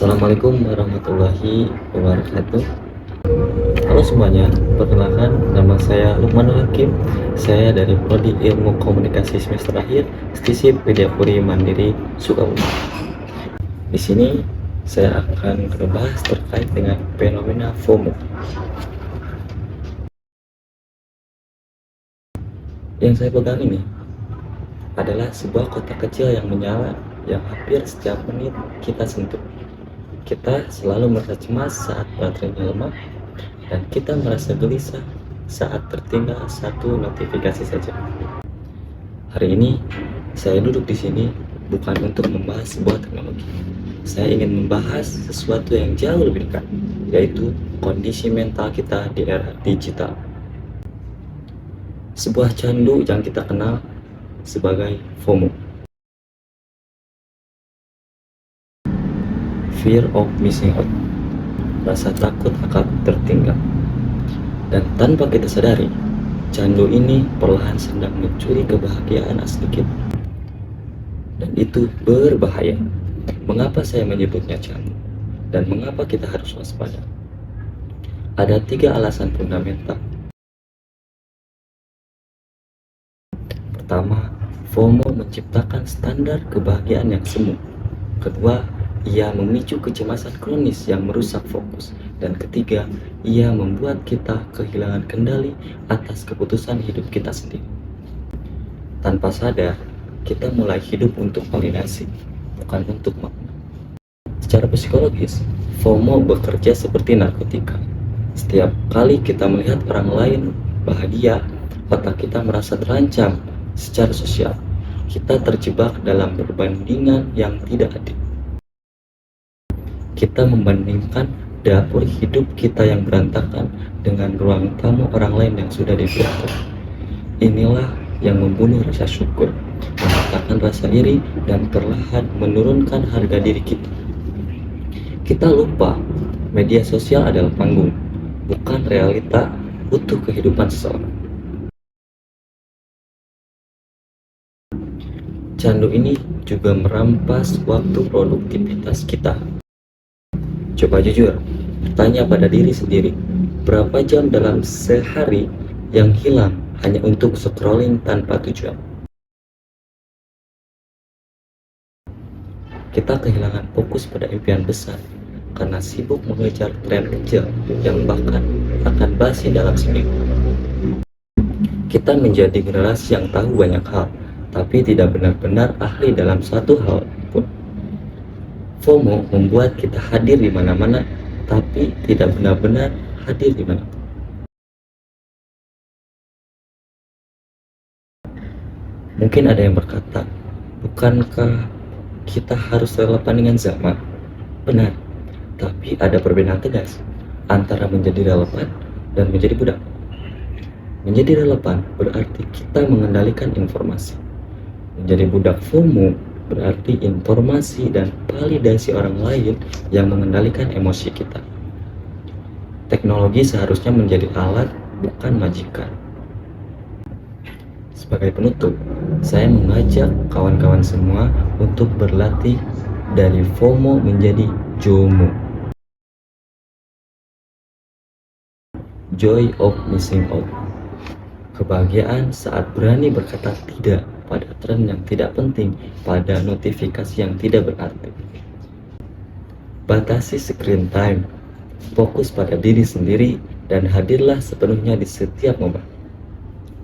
Assalamualaikum warahmatullahi wabarakatuh. Halo semuanya, perkenalkan nama saya Lukmanul Hakim. Saya dari Prodi Ilmu Komunikasi semester akhir STISIP Widyapuri Mandiri Sukabumi. Di sini saya akan berbahas terkait dengan fenomena FOMO. Yang saya pegang ini adalah sebuah kotak kecil yang menyala yang hampir setiap menit kita sentuh. Kita selalu merasa cemas saat baterainya lemah, dan kita merasa gelisah saat tertinggal satu notifikasi saja. Hari ini, saya duduk di sini bukan untuk membahas sebuah teknologi. Saya ingin membahas sesuatu yang jauh lebih dekat, yaitu kondisi mental kita di era digital. Sebuah candu yang kita kenal sebagai FOMO. Fear of missing out, rasa takut akan tertinggal. Dan tanpa kita sadari, candu ini perlahan sedang mencuri kebahagiaan asli kita. Dan itu berbahaya. Mengapa saya menyebutnya candu? Dan mengapa kita harus waspada? Ada 3 alasan fundamental. Pertama, FOMO menciptakan standar kebahagiaan yang semu. Kedua, ia memicu kecemasan kronis yang merusak fokus. Dan ketiga, ia membuat kita kehilangan kendali atas keputusan hidup kita sendiri. Tanpa sadar, kita mulai hidup untuk validasi, bukan untuk makna. Secara psikologis, FOMO bekerja seperti narkotika. Setiap kali kita melihat orang lain bahagia, otak kita merasa terancam secara sosial. Kita terjebak dalam perbandingan yang tidak adil. Kita membandingkan dapur hidup kita yang berantakan dengan ruang tamu orang lain yang sudah diatur. Inilah yang membunuh rasa syukur, mematahkan rasa iri, dan perlahan menurunkan harga diri kita. Kita lupa media sosial adalah panggung, bukan realita utuh kehidupan seseorang. Candu ini juga merampas waktu produktivitas kita. Coba jujur, tanya pada diri sendiri, berapa jam dalam sehari yang hilang hanya untuk scrolling tanpa tujuan? Kita kehilangan fokus pada impian besar karena sibuk mengejar tren kecil yang bahkan akan basi dalam seminggu. Kita menjadi generasi yang tahu banyak hal, tapi tidak benar-benar ahli dalam satu hal pun. FOMO membuat kita hadir di mana-mana, tapi tidak benar-benar hadir di mana. Mungkin ada yang berkata, bukankah kita harus relevan dengan zaman? Benar, tapi ada perbedaan tegas antara menjadi relevan dan menjadi budak. Menjadi relevan berarti kita mengendalikan informasi. Menjadi budak FOMO berarti informasi dan validasi orang lain yang mengendalikan emosi kita. Teknologi seharusnya menjadi alat, bukan majikan. Sebagai penutup, saya mengajak kawan-kawan semua untuk berlatih dari FOMO menjadi JOMO. Joy of missing out. Kebahagiaan saat berani berkata tidak pada tren yang tidak penting, pada notifikasi yang tidak berarti. Batasi screen time, fokus pada diri sendiri, dan hadirlah sepenuhnya di setiap momen.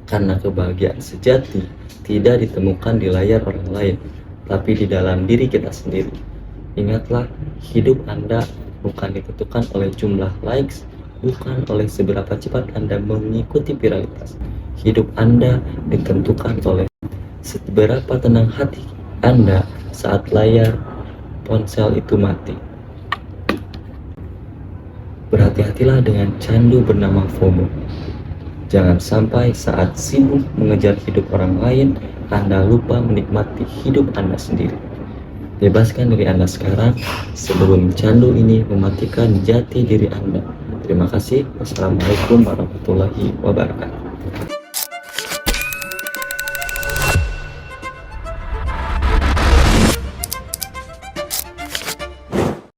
Karena kebahagiaan sejati tidak ditemukan di layar orang lain, tapi di dalam diri kita sendiri. Ingatlah, hidup Anda bukan ditentukan oleh jumlah likes, bukan oleh seberapa cepat Anda mengikuti viralitas. Hidup Anda ditentukan oleh seberapa tenang hati Anda saat layar ponsel itu mati. Berhati-hatilah dengan candu bernama FOMO. Jangan sampai saat sibuk mengejar hidup orang lain, Anda lupa menikmati hidup Anda sendiri. Bebaskan diri Anda sekarang sebelum candu ini mematikan jati diri Anda. Terima kasih. Wassalamualaikum warahmatullahi wabarakatuh.